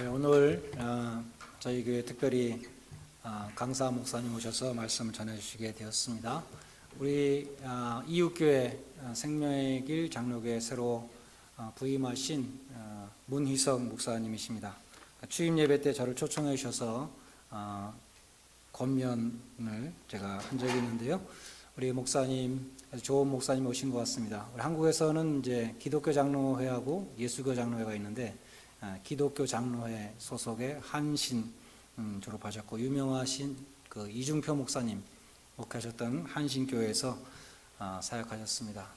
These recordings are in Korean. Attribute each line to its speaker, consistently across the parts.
Speaker 1: 네, 오늘 저희 교회 특별히 강사 목사님 오셔서 말씀을 전해주시게 되었습니다. 우리 이웃교회 생명의 길 장로교회 새로 부임하신 문희석 목사님이십니다. 취임 예배 때 저를 초청해 주셔서 권면을 제가 한 적이 있는데요. 우리 목사님 아주 좋은 목사님 오신 것 같습니다. 우리 한국에서는 이제 기독교 장로회하고 예수교 장로회가 있는데 기독교 장로회 소속의 한신 졸업하셨고 유명하신 그 이중표 목사님 목회하셨던 한신교회에서 사역하셨습니다.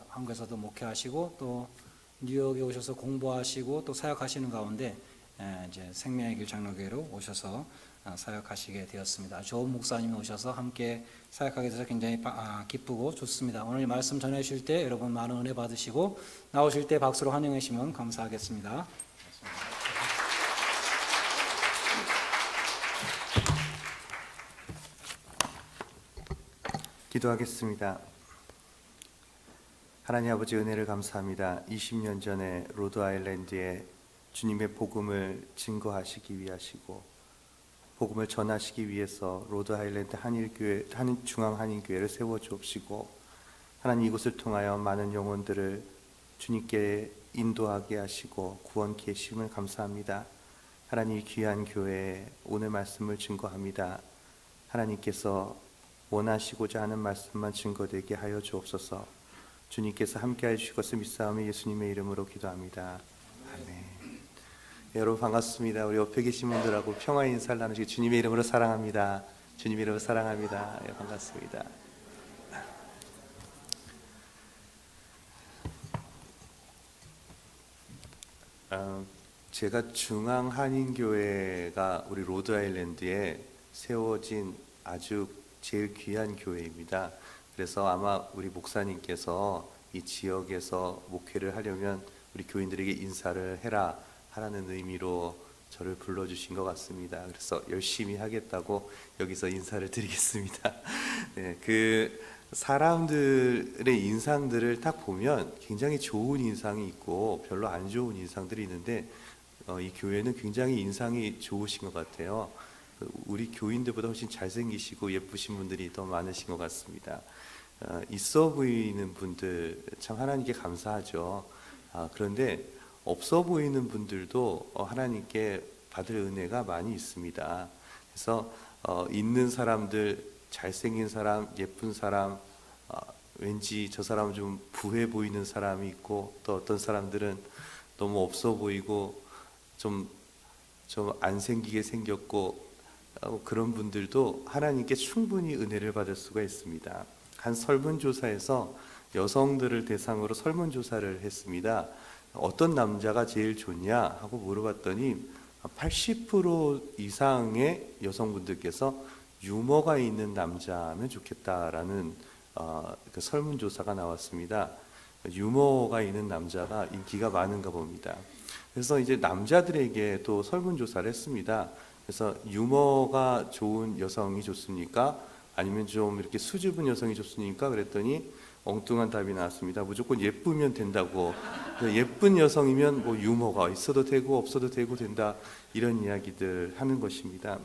Speaker 1: 한국에서도 목회하시고 또 뉴욕에 오셔서 공부하시고 또 사역하시는 가운데 이제 생명의 길 장로교회로 오셔서 사역하시게 되었습니다. 좋은 목사님이 오셔서 함께 사역하게 돼서 굉장히 기쁘고 좋습니다. 오늘 말씀 전해 주실 때 여러분 많은 은혜 받으시고 나오실 때 박수로 환영해 주시면 감사하겠습니다.
Speaker 2: 기도하겠습니다. 하나님 아버지 은혜를 감사합니다. 20년 전에 로드아일랜드에 주님의 복음을 증거하시기 위하시고 복음을 전하시기 위해서 로드아일랜드 중앙한인교회를 세워주옵시고 하나님 이곳을 통하여 많은 영혼들을 주님께 인도하게 하시고 구원케 하심을 감사합니다. 하나님 귀한 교회에 오늘 말씀을 증거합니다. 하나님께서 원하시고자 하는 말씀만 증거되게 하여 주옵소서. 주님께서 함께해 주실 것을 믿사오며 예수님의 이름으로 기도합니다. 아멘. 여러분 반갑습니다. 우리 옆에 계신 분들하고 평화 인사를 나누시기 주님의 이름으로 사랑합니다. 주님의 이름으로 사랑합니다. 반갑습니다. 제가 중앙한인교회가 우리 로드아일랜드에 세워진 아주 제일 귀한 교회입니다. 그래서 아마 우리 목사님께서 이 지역에서 목회를 하려면 우리 교인들에게 인사를 해라 하라는 의미로 저를 불러주신 것 같습니다. 그래서 열심히 하겠다고 여기서 인사를 드리겠습니다. 네, 그 사람들의 인상들을 딱 보면 굉장히 좋은 인상이 있고 별로 안 좋은 인상들이 있는데 이 교회는 굉장히 인상이 좋으신 것 같아요. 우리 교인들보다 훨씬 잘생기시고 예쁘신 분들이 더 많으신 것 같습니다. 있어 보이는 분들 참 하나님께 감사하죠. 그런데 없어 보이는 분들도 하나님께 받을 은혜가 많이 있습니다. 그래서 있는 사람들, 잘생긴 사람, 예쁜 사람, 왠지 저 사람은 좀 부해 보이는 사람이 있고 또 어떤 사람들은 너무 없어 보이고 좀 안 생기게 생겼고 그런 분들도 하나님께 충분히 은혜를 받을 수가 있습니다. 한 설문조사에서 여성들을 대상으로 설문조사를 했습니다. 어떤 남자가 제일 좋냐 하고 물어봤더니 80% 이상의 여성분들께서 유머가 있는 남자면 좋겠다라는 그 설문조사가 나왔습니다. 유머가 있는 남자가 인기가 많은가 봅니다. 그래서 이제 남자들에게 또 설문조사를 했습니다. 그래서 유머가 좋은 여성이 좋습니까? 아니면 좀 이렇게 수줍은 여성이 좋습니까? 그랬더니 엉뚱한 답이 나왔습니다. 무조건 예쁘면 된다고. 예쁜 여성이면 뭐 유머가 있어도 되고 없어도 되고 된다. 이런 이야기들 하는 것입니다.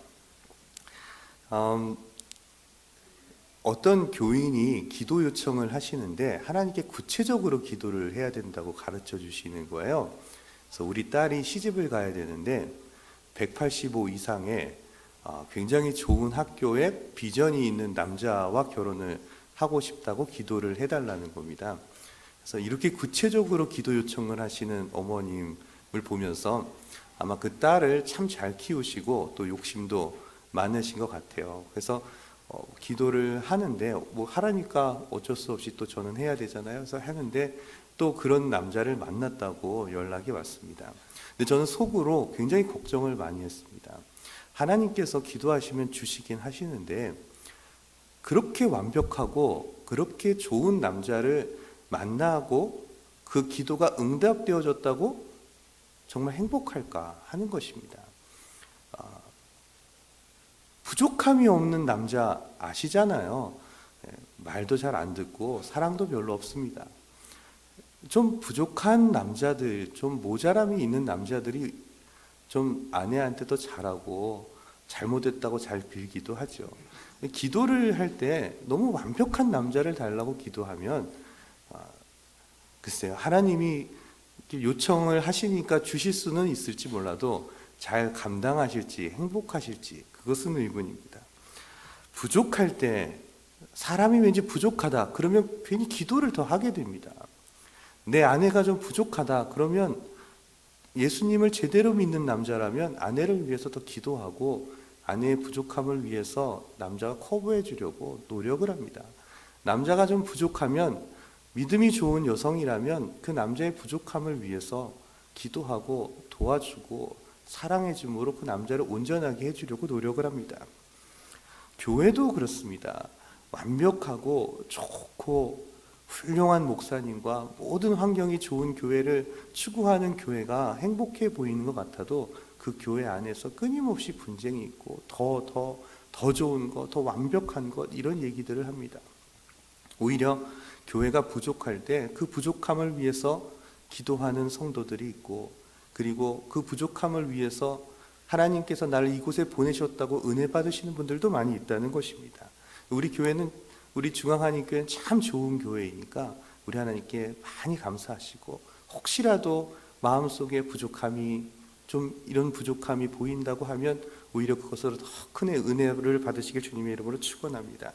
Speaker 2: 어떤 교인이 기도 요청을 하시는데 하나님께 구체적으로 기도를 해야 된다고 가르쳐 주시는 거예요. 그래서 우리 딸이 시집을 가야 되는데 185 이상의 굉장히 좋은 학교에 비전이 있는 남자와 결혼을 하고 싶다고 기도를 해달라는 겁니다. 그래서 이렇게 구체적으로 기도 요청을 하시는 어머님을 보면서 아마 그 딸을 참 잘 키우시고 또 욕심도 많으신 것 같아요. 그래서 기도를 하는데 뭐 하라니까 어쩔 수 없이 또 저는 해야 되잖아요. 그래서 하는데 또 그런 남자를 만났다고 연락이 왔습니다. 근데 저는 속으로 굉장히 걱정을 많이 했습니다. 하나님께서 기도하시면 주시긴 하시는데 그렇게 완벽하고 그렇게 좋은 남자를 만나고 그 기도가 응답되어졌다고 정말 행복할까 하는 것입니다. 부족함이 없는 남자 아시잖아요. 말도 잘 안 듣고 사랑도 별로 없습니다. 좀 부족한 남자들, 좀 모자람이 있는 남자들이 좀 아내한테도 잘하고 잘못했다고 잘 빌기도 하죠. 기도를 할 때 너무 완벽한 남자를 달라고 기도하면 글쎄요, 하나님이 요청을 하시니까 주실 수는 있을지 몰라도 잘 감당하실지 행복하실지 그것은 의문입니다. 부족할 때 사람이 왠지 부족하다 그러면 괜히 기도를 더 하게 됩니다. 내 아내가 좀 부족하다 그러면 예수님을 제대로 믿는 남자라면 아내를 위해서 더 기도하고 아내의 부족함을 위해서 남자가 커버해 주려고 노력을 합니다. 남자가 좀 부족하면 믿음이 좋은 여성이라면 그 남자의 부족함을 위해서 기도하고 도와주고 사랑해 줌으로 그 남자를 온전하게 해주려고 노력을 합니다. 교회도 그렇습니다. 완벽하고 좋고 훌륭한 목사님과 모든 환경이 좋은 교회를 추구하는 교회가 행복해 보이는 것 같아도 그 교회 안에서 끊임없이 분쟁이 있고 더 좋은 것, 더 완벽한 것 이런 얘기들을 합니다. 오히려 교회가 부족할 때 그 부족함을 위해서 기도하는 성도들이 있고 그리고 그 부족함을 위해서 하나님께서 나를 이곳에 보내셨다고 은혜 받으시는 분들도 많이 있다는 것입니다. 우리 교회는 우리 중앙한인교회는 참 좋은 교회이니까 우리 하나님께 많이 감사하시고 혹시라도 마음속에 부족함이 좀 이런 부족함이 보인다고 하면 오히려 그것으로 더 큰 은혜를 받으시길 주님의 이름으로 축원합니다.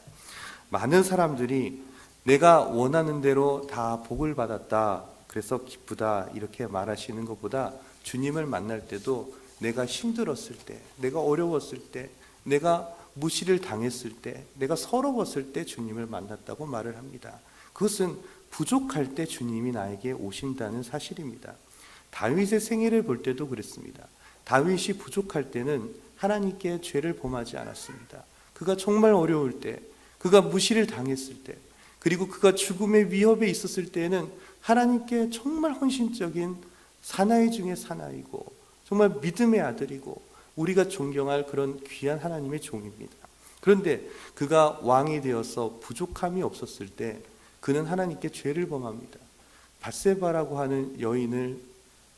Speaker 2: 많은 사람들이 내가 원하는 대로 다 복을 받았다 그래서 기쁘다 이렇게 말하시는 것보다 주님을 만날 때도 내가 힘들었을 때 내가 어려웠을 때 내가 무시를 당했을 때 내가 서러웠을 때 주님을 만났다고 말을 합니다. 그것은 부족할 때 주님이 나에게 오신다는 사실입니다. 다윗의 생애를 볼 때도 그랬습니다. 다윗이 부족할 때는 하나님께 죄를 범하지 않았습니다. 그가 정말 어려울 때 그가 무시를 당했을 때 그리고 그가 죽음의 위협에 있었을 때에는 하나님께 정말 헌신적인 사나이 중에 사나이고 정말 믿음의 아들이고 우리가 존경할 그런 귀한 하나님의 종입니다. 그런데 그가 왕이 되어서 부족함이 없었을 때 그는 하나님께 죄를 범합니다. 밧세바라고 하는 여인을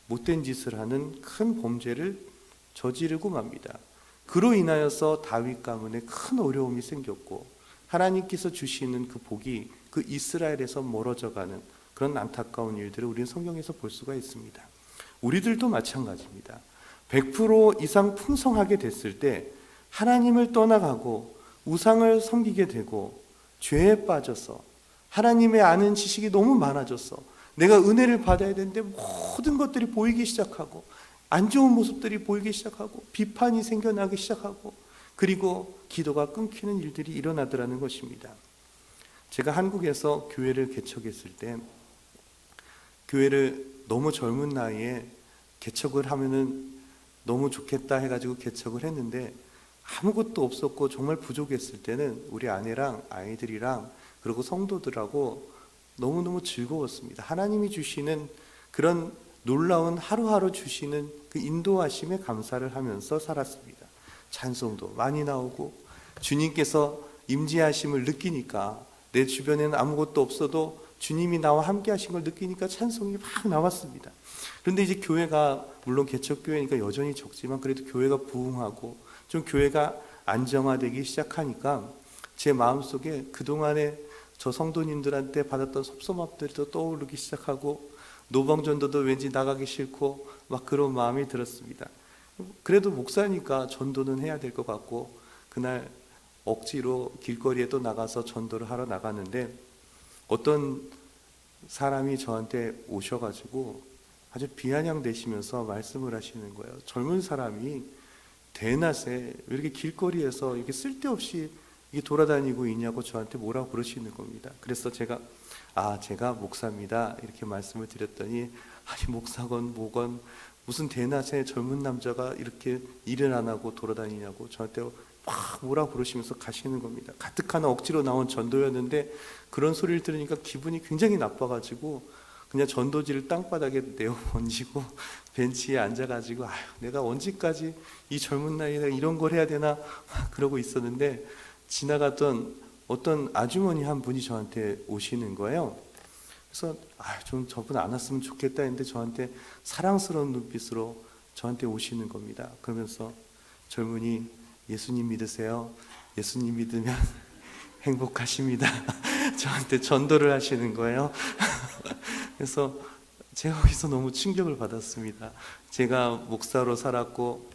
Speaker 2: 못된 짓을 하는 큰 범죄를 저지르고 맙니다. 그로 인하여서 다윗 가문에 큰 어려움이 생겼고 하나님께서 주시는 그 복이 그 이스라엘에서 멀어져가는 그런 안타까운 일들을 우리는 성경에서 볼 수가 있습니다. 우리들도 마찬가지입니다. 100% 이상 풍성하게 됐을 때 하나님을 떠나가고 우상을 섬기게 되고 죄에 빠져서 하나님의 아는 지식이 너무 많아져서 내가 은혜를 받아야 되는데 모든 것들이 보이기 시작하고 안 좋은 모습들이 보이기 시작하고 비판이 생겨나기 시작하고 그리고 기도가 끊기는 일들이 일어나더라는 것입니다. 제가 한국에서 교회를 개척했을 때 교회를 너무 젊은 나이에 개척을 하면은 너무 좋겠다 해가지고 개척을 했는데 아무것도 없었고 정말 부족했을 때는 우리 아내랑 아이들이랑 그리고 성도들하고 너무너무 즐거웠습니다. 하나님이 주시는 그런 놀라운 하루하루 주시는 그 인도하심에 감사를 하면서 살았습니다. 찬송도 많이 나오고 주님께서 임재하심을 느끼니까 내 주변에는 아무것도 없어도 주님이 나와 함께 하신 걸 느끼니까 찬송이 막 나왔습니다. 그런데 이제 교회가 물론 개척교회니까 여전히 적지만 그래도 교회가 부흥하고 좀 교회가 안정화되기 시작하니까 제 마음속에 그동안에 저 성도님들한테 받았던 섭섭함들도 떠오르기 시작하고 노방전도도 왠지 나가기 싫고 막 그런 마음이 들었습니다. 그래도 목사니까 전도는 해야 될 것 같고 그날 억지로 길거리에 또 나가서 전도를 하러 나갔는데 어떤 사람이 저한테 오셔가지고 아주 비아냥대시면서 말씀을 하시는 거예요. 젊은 사람이 대낮에 왜 이렇게 길거리에서 이렇게 쓸데없이 이게 돌아다니고 있냐고 저한테 뭐라고 그러시는 겁니다. 그래서 제가 목사입니다 이렇게 말씀을 드렸더니 아니 목사건 뭐건 무슨 대낮에 젊은 남자가 이렇게 일을 안 하고 돌아다니냐고 저한테 막 뭐라고 그러시면서 가시는 겁니다. 가뜩하나 억지로 나온 전도였는데 그런 소리를 들으니까 기분이 굉장히 나빠가지고 그냥 전도지를 땅바닥에 내어 던지고 벤치에 앉아가지고 내가 언제까지 이 젊은 나이에 이런 걸 해야 되나 그러고 있었는데 지나갔던 어떤 아주머니 한 분이 저한테 오시는 거예요. 그래서 좀 저분 안 왔으면 좋겠다 했는데 저한테 사랑스러운 눈빛으로 저한테 오시는 겁니다. 그러면서 젊은이 예수님 믿으세요? 예수님 믿으면 행복하십니다. 저한테 전도를 하시는 거예요. 그래서 제가 거기서 너무 충격을 받았습니다. 제가 목사로 살았고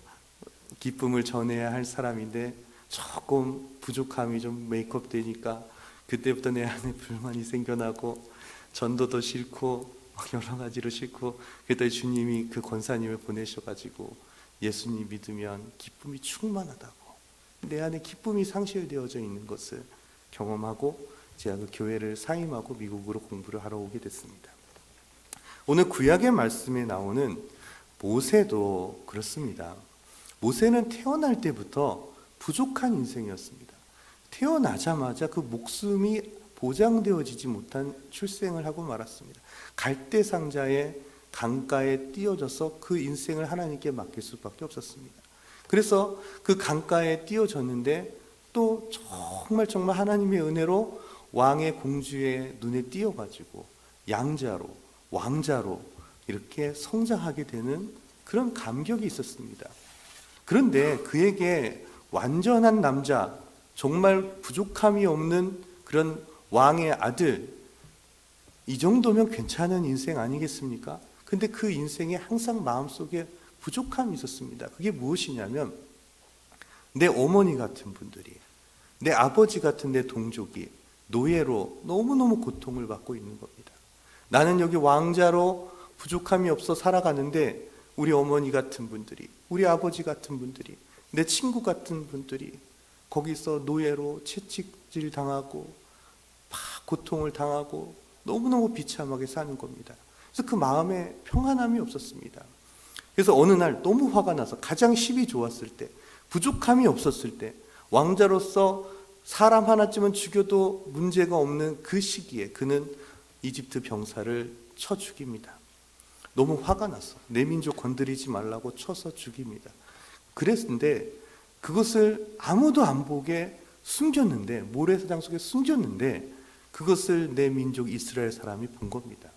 Speaker 2: 기쁨을 전해야 할 사람인데 조금 부족함이 좀 메이크업 되니까 그때부터 내 안에 불만이 생겨나고 전도도 싫고 여러 가지로 싫고, 그랬더니 주님이 그 권사님을 보내셔가지고 예수님 믿으면 기쁨이 충만하다고, 내 안에 기쁨이 상실되어져 있는 것을 경험하고 제가 그 교회를 사임하고 미국으로 공부를 하러 오게 됐습니다. 오늘 구약의 말씀에 나오는 모세도 그렇습니다. 모세는 태어날 때부터 부족한 인생이었습니다. 태어나자마자 그 목숨이 보장되어지지 못한 출생을 하고 말았습니다. 갈대 상자에 강가에 띄어져서 그 인생을 하나님께 맡길 수밖에 없었습니다. 그래서 그 강가에 띄어졌는데 또 정말 하나님의 은혜로 왕의 공주의 눈에 띄어가지고 양자로, 왕자로 이렇게 성장하게 되는 그런 감격이 있었습니다. 그런데 그에게 완전한 남자, 정말 부족함이 없는 그런 왕의 아들, 이 정도면 괜찮은 인생 아니겠습니까? 근데 그 인생에 항상 마음속에 부족함이 있었습니다. 그게 무엇이냐면 내 어머니 같은 분들이, 내 아버지 같은 내 동족이 노예로 너무너무 고통을 받고 있는 겁니다. 나는 여기 왕자로 부족함이 없어 살아가는데 우리 어머니 같은 분들이, 우리 아버지 같은 분들이, 내 친구 같은 분들이 거기서 노예로 채찍질 당하고 막 고통을 당하고 너무너무 비참하게 사는 겁니다. 그래서 그 마음에 평안함이 없었습니다. 그래서 어느 날 너무 화가 나서 가장 힘이 좋았을 때, 부족함이 없었을 때, 왕자로서 사람 하나쯤은 죽여도 문제가 없는 그 시기에 그는 이집트 병사를 쳐 죽입니다. 너무 화가 나서 내 민족 건드리지 말라고 쳐서 죽입니다. 그랬는데 그것을 아무도 안 보게 숨겼는데, 모래사장 속에 숨겼는데 그것을 내 민족 이스라엘 사람이 본 겁니다.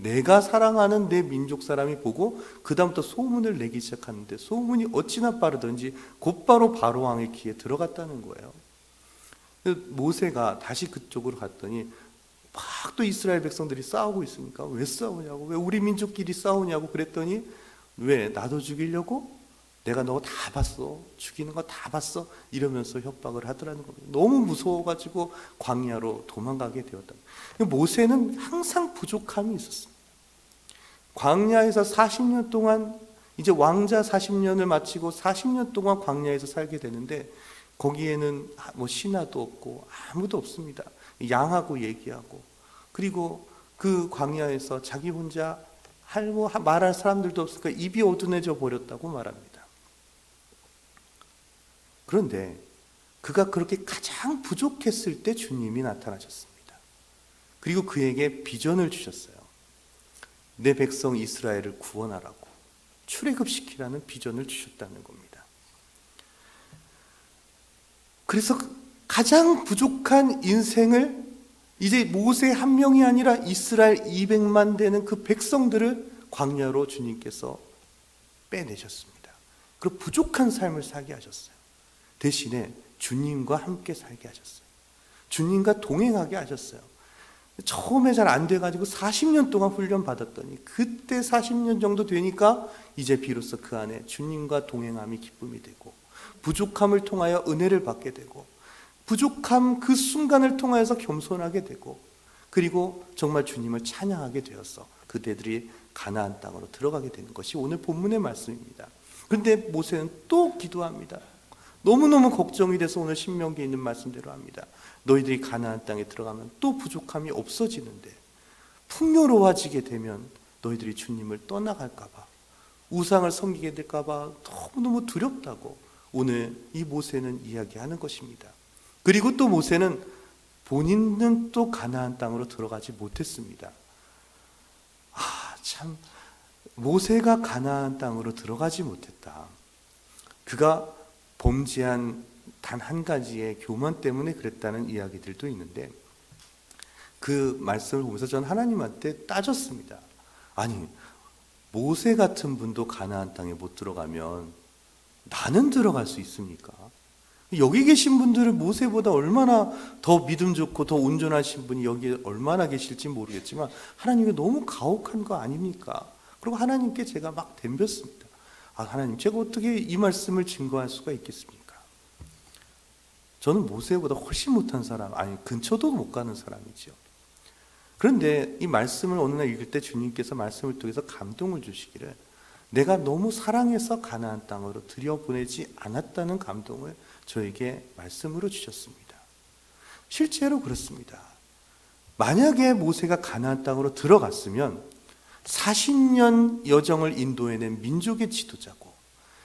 Speaker 2: 내가 사랑하는 내 민족 사람이 보고 그 다음부터 소문을 내기 시작하는데, 소문이 어찌나 빠르든지 곧바로 바로왕의 귀에 들어갔다는 거예요. 모세가 다시 그쪽으로 갔더니 막 또 이스라엘 백성들이 싸우고 있으니까 왜 싸우냐고, 왜 우리 민족끼리 싸우냐고 그랬더니, 왜 나도 죽이려고? 내가 너 다 봤어, 죽이는 거 다 봤어, 이러면서 협박을 하더라는 겁니다. 너무 무서워가지고 광야로 도망가게 되었다. 모세는 항상 부족함이 있었습니다. 광야에서 40년 동안, 이제 왕자 40년을 마치고 40년 동안 광야에서 살게 되는데 거기에는 뭐 신하도 없고 아무도 없습니다. 양하고 얘기하고, 그리고 그 광야에서 자기 혼자 말할 사람들도 없으니까 입이 어두워져 버렸다고 말합니다. 그런데 그가 그렇게 가장 부족했을 때 주님이 나타나셨습니다. 그리고 그에게 비전을 주셨어요. 내 백성 이스라엘을 구원하라고, 출애굽시키라는 비전을 주셨다는 겁니다. 그래서 가장 부족한 인생을 이제 모세 한 명이 아니라 이스라엘 200만 되는 그 백성들을 광야로 주님께서 빼내셨습니다. 그리고 부족한 삶을 살게 하셨어요. 대신에 주님과 함께 살게 하셨어요. 주님과 동행하게 하셨어요. 처음에 잘 안 돼가지고 40년 동안 훈련 받았더니 그때 40년 정도 되니까 이제 비로소 그 안에 주님과 동행함이 기쁨이 되고, 부족함을 통하여 은혜를 받게 되고, 부족함 그 순간을 통하여서 겸손하게 되고, 그리고 정말 주님을 찬양하게 되어서 그대들이 가나안 땅으로 들어가게 되는 것이 오늘 본문의 말씀입니다. 그런데 모세는 또 기도합니다. 너무너무 걱정이 돼서 오늘 신명기에 있는 말씀대로 합니다. 너희들이 가나안 땅에 들어가면 또 부족함이 없어지는데, 풍요로워지게 되면 너희들이 주님을 떠나갈까 봐, 우상을 섬기게 될까 봐 너무너무 두렵다고 오늘 이 모세는 이야기하는 것입니다. 그리고 또 모세는 본인은 또 가나안 땅으로 들어가지 못했습니다. 참, 모세가 가나안 땅으로 들어가지 못했다. 그가 범죄한 단 한 가지의 교만 때문에 그랬다는 이야기들도 있는데, 그 말씀을 보면서 저는 하나님한테 따졌습니다. 아니, 모세 같은 분도 가나안 땅에 못 들어가면 나는 들어갈 수 있습니까? 여기 계신 분들은 모세보다 얼마나 더 믿음 좋고 더 온전하신 분이 여기에 얼마나 계실지 모르겠지만 하나님이 너무 가혹한 거 아닙니까? 그리고 하나님께 제가 막 덤볐습니다. 하나님, 제가 어떻게 이 말씀을 증거할 수가 있겠습니까? 저는 모세보다 훨씬 못한 사람, 근처도 못 가는 사람이죠. 그런데 이 말씀을 어느 날 읽을 때 주님께서 말씀을 통해서 감동을 주시기를, 내가 너무 사랑해서 가나안 땅으로 들여보내지 않았다는 감동을 저에게 말씀으로 주셨습니다. 실제로 그렇습니다. 만약에 모세가 가나안 땅으로 들어갔으면 40년 여정을 인도해낸 민족의 지도자고,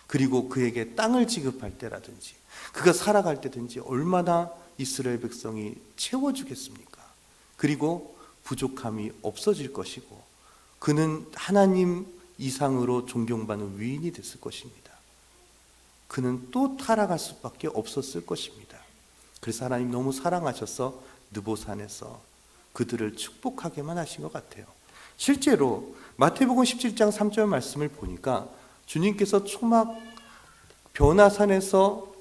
Speaker 2: 그리고 그에게 땅을 지급할 때라든지 그가 살아갈 때든지 얼마나 이스라엘 백성이 채워주겠습니까? 그리고 부족함이 없어질 것이고 그는 하나님 이상으로 존경받는 위인이 됐을 것입니다. 그는 또 타락할 수밖에 없었을 것입니다. 그래서 하나님 너무 사랑하셔서 느보산에서 그들을 축복하게만 하신 것 같아요. 실제로 마태복음 17장 3절 말씀을 보니까 주님께서 초막 변화산에서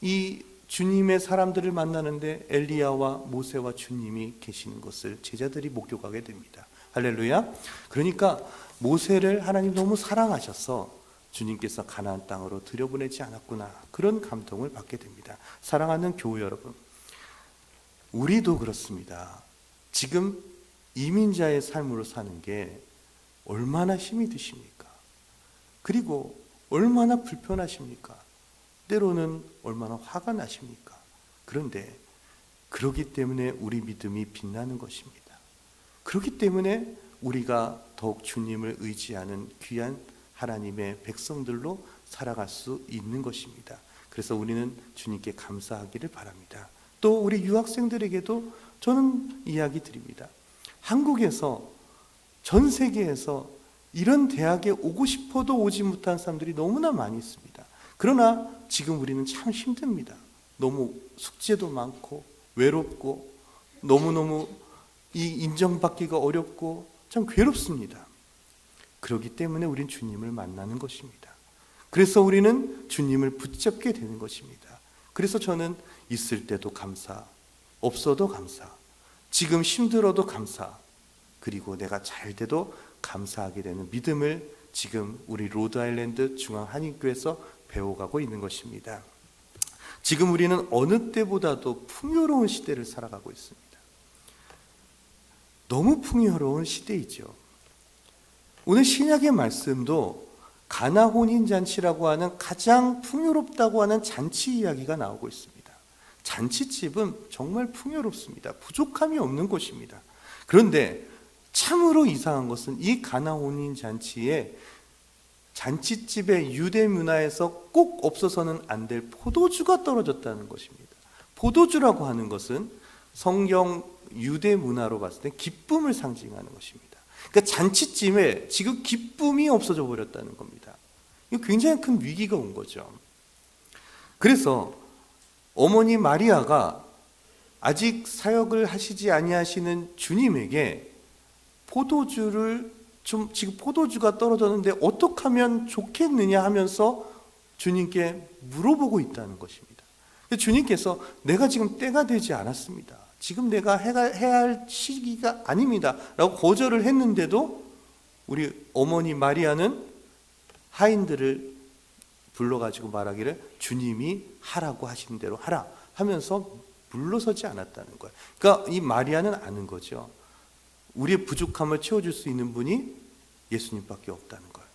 Speaker 2: 이 주님의 사람들을 만나는데 엘리야와 모세와 주님이 계시는 것을 제자들이 목격하게 됩니다. 할렐루야. 그러니까 모세를 하나님 너무 사랑하셔서 주님께서 가나안 땅으로 들여보내지 않았구나, 그런 감동을 받게 됩니다. 사랑하는 교회 여러분, 우리도 그렇습니다. 지금 이민자의 삶으로 사는 게 얼마나 힘이 드십니까? 그리고 얼마나 불편하십니까? 때로는 얼마나 화가 나십니까? 그런데 그렇기 때문에 우리 믿음이 빛나는 것입니다. 그렇기 때문에 우리가 더욱 주님을 의지하는 귀한 하나님의 백성들로 살아갈 수 있는 것입니다. 그래서 우리는 주님께 감사하기를 바랍니다. 또 우리 유학생들에게도 저는 이야기 드립니다. 한국에서, 전 세계에서 이런 대학에 오고 싶어도 오지 못한 사람들이 너무나 많이 있습니다. 그러나 지금 우리는 참 힘듭니다. 너무 숙제도 많고 외롭고 너무너무 이 인정받기가 어렵고 참 괴롭습니다. 그렇기 때문에 우린 주님을 만나는 것입니다. 그래서 우리는 주님을 붙잡게 되는 것입니다. 그래서 저는 있을 때도 감사, 없어도 감사, 지금 힘들어도 감사, 그리고 내가 잘 돼도 감사하게 되는 믿음을 지금 우리 로드아일랜드 중앙한인교회에서 배워가고 있는 것입니다. 지금 우리는 어느 때보다도 풍요로운 시대를 살아가고 있습니다. 너무 풍요로운 시대이죠. 오늘 신약의 말씀도 가나 혼인잔치라고 하는 가장 풍요롭다고 하는 잔치 이야기가 나오고 있습니다. 잔치집은 정말 풍요롭습니다. 부족함이 없는 곳입니다. 그런데 참으로 이상한 것은 이 가나 혼인잔치에 잔치집의 유대 문화에서 꼭 없어서는 안 될 포도주가 떨어졌다는 것입니다. 포도주라고 하는 것은 성경 유대 문화로 봤을 때 기쁨을 상징하는 것입니다. 그러니까 잔치집에 지금 기쁨이 없어져 버렸다는 겁니다. 이거 굉장히 큰 위기가 온 거죠. 그래서 어머니 마리아가 아직 사역을 하시지 아니하시는 주님에게 포도주를 지금 포도주가 떨어졌는데 어떻게 하면 좋겠느냐 하면서 주님께 물어보고 있다는 것입니다. 주님께서 내가 지금 때가 되지 않았습니다. 지금 내가 해야 할 시기가 아닙니다 라고 거절을 했는데도 우리 어머니 마리아는 하인들을 불러가지고 말하기를 주님이 하라고 하신 대로 하라 하면서 물러서지 않았다는 거예요. 그러니까 이 마리아는 아는 거죠. 우리의 부족함을 채워줄 수 있는 분이 예수님밖에 없다는 거예요.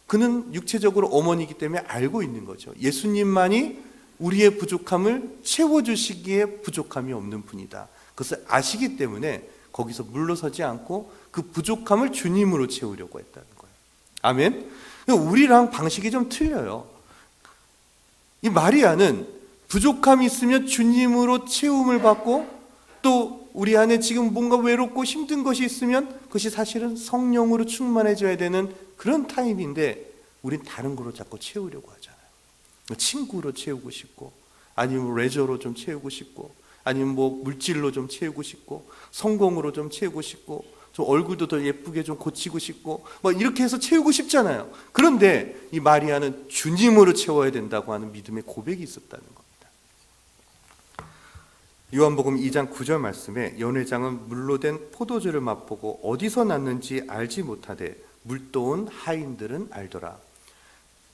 Speaker 2: 그는 육체적으로 어머니이기 때문에 알고 있는 거죠. 예수님만이 우리의 부족함을 채워주시기에 부족함이 없는 분이다. 그것을 아시기 때문에 거기서 물러서지 않고 그 부족함을 주님으로 채우려고 했다는 거예요. 아멘. 우리랑 방식이 좀 틀려요. 이 마리아는 부족함이 있으면 주님으로 채움을 받고, 또 우리 안에 지금 뭔가 외롭고 힘든 것이 있으면 그것이 사실은 성령으로 충만해져야 되는 그런 타입인데 우린 다른 거로 자꾸 채우려고 하잖아요. 친구로 채우고 싶고, 아니면 레저로 좀 채우고 싶고, 아니면 뭐 물질로 좀 채우고 싶고, 성공으로 좀 채우고 싶고, 좀 얼굴도 더 예쁘게 좀 고치고 싶고 뭐 이렇게 해서 채우고 싶잖아요. 그런데 이 마리아는 주님으로 채워야 된다고 하는 믿음의 고백이 있었다는 겁니다. 요한복음 2장 9절 말씀에 연회장은 물로 된 포도주를 맛보고 어디서 났는지 알지 못하되 물도온 하인들은 알더라.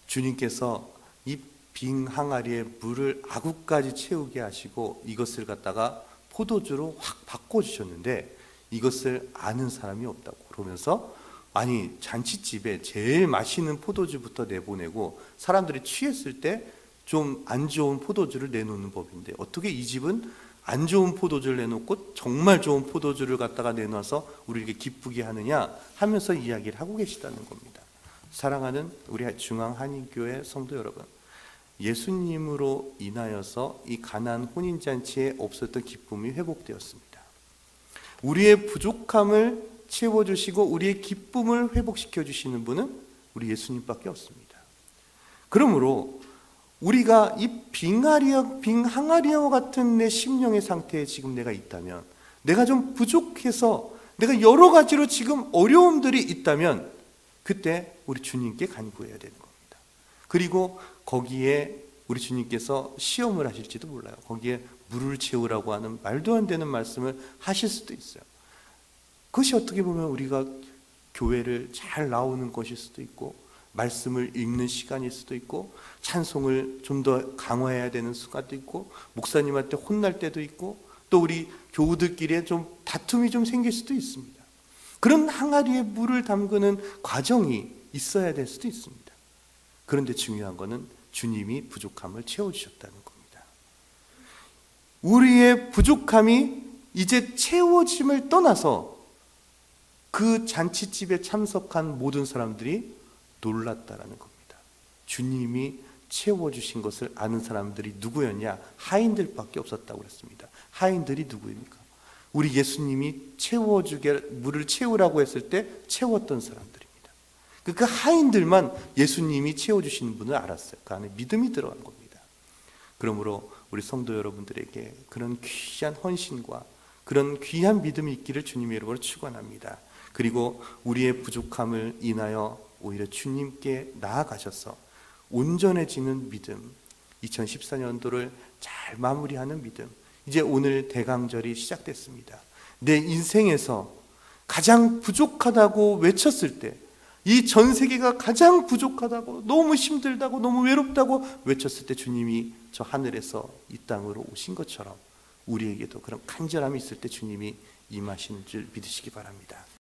Speaker 2: 주님께서 이 빈 항아리에 물을 아구까지 채우게 하시고 이것을 갖다가 포도주로 확 바꿔주셨는데 이것을 아는 사람이 없다고 그러면서 아니 잔치집에 제일 맛있는 포도주부터 내보내고 사람들이 취했을 때 좀 안 좋은 포도주를 내놓는 법인데 어떻게 이 집은 안 좋은 포도주를 내놓고 정말 좋은 포도주를 갖다가 내놔서 우리에게 기쁘게 하느냐 하면서 이야기를 하고 계시다는 겁니다. 사랑하는 우리 중앙한인교회 성도 여러분, 예수님으로 인하여서 이 가나안 혼인잔치에 없었던 기쁨이 회복되었습니다. 우리의 부족함을 채워주시고 우리의 기쁨을 회복시켜 주시는 분은 우리 예수님밖에 없습니다. 그러므로 우리가 이 빈 항아리와 같은 내 심령의 상태에 지금 내가 있다면, 내가 좀 부족해서 내가 여러 가지로 지금 어려움들이 있다면 그때 우리 주님께 간구해야 되는 겁니다. 그리고 거기에 우리 주님께서 시험을 하실지도 몰라요. 거기에 물을 채우라고 하는 말도 안 되는 말씀을 하실 수도 있어요. 그것이 어떻게 보면 우리가 교회를 잘 나오는 것일 수도 있고 말씀을 읽는 시간일 수도 있고 찬송을 좀 더 강화해야 되는 수가도 있고 목사님한테 혼날 때도 있고 또 우리 교우들끼리 좀 다툼이 좀 생길 수도 있습니다. 그런 항아리에 물을 담그는 과정이 있어야 될 수도 있습니다. 그런데 중요한 것은 주님이 부족함을 채워주셨다는 겁니다. 우리의 부족함이 이제 채워짐을 떠나서 그 잔치집에 참석한 모든 사람들이 놀랐다라는 겁니다. 주님이 채워주신 것을 아는 사람들이 누구였냐? 하인들밖에 없었다고 그랬습니다. 하인들이 누구입니까? 우리 예수님이 물을 채우라고 했을 때 채웠던 사람들입니다. 그 하인들만 예수님이 채워주시는 분을 알았어요. 그 안에 믿음이 들어간 겁니다. 그러므로 우리 성도 여러분들에게 그런 귀한 헌신과 그런 귀한 믿음이 있기를 주님의 이름으로 축원합니다. 그리고 우리의 부족함을 인하여 오히려 주님께 나아가셔서 온전해지는 믿음, 2014년도를 잘 마무리하는 믿음. 이제 오늘 대강절이 시작됐습니다. 내 인생에서 가장 부족하다고 외쳤을 때, 이 전 세계가 가장 부족하다고, 너무 힘들다고, 너무 외롭다고 외쳤을 때 주님이 저 하늘에서 이 땅으로 오신 것처럼 우리에게도 그런 간절함이 있을 때 주님이 임하시는 줄 믿으시기 바랍니다.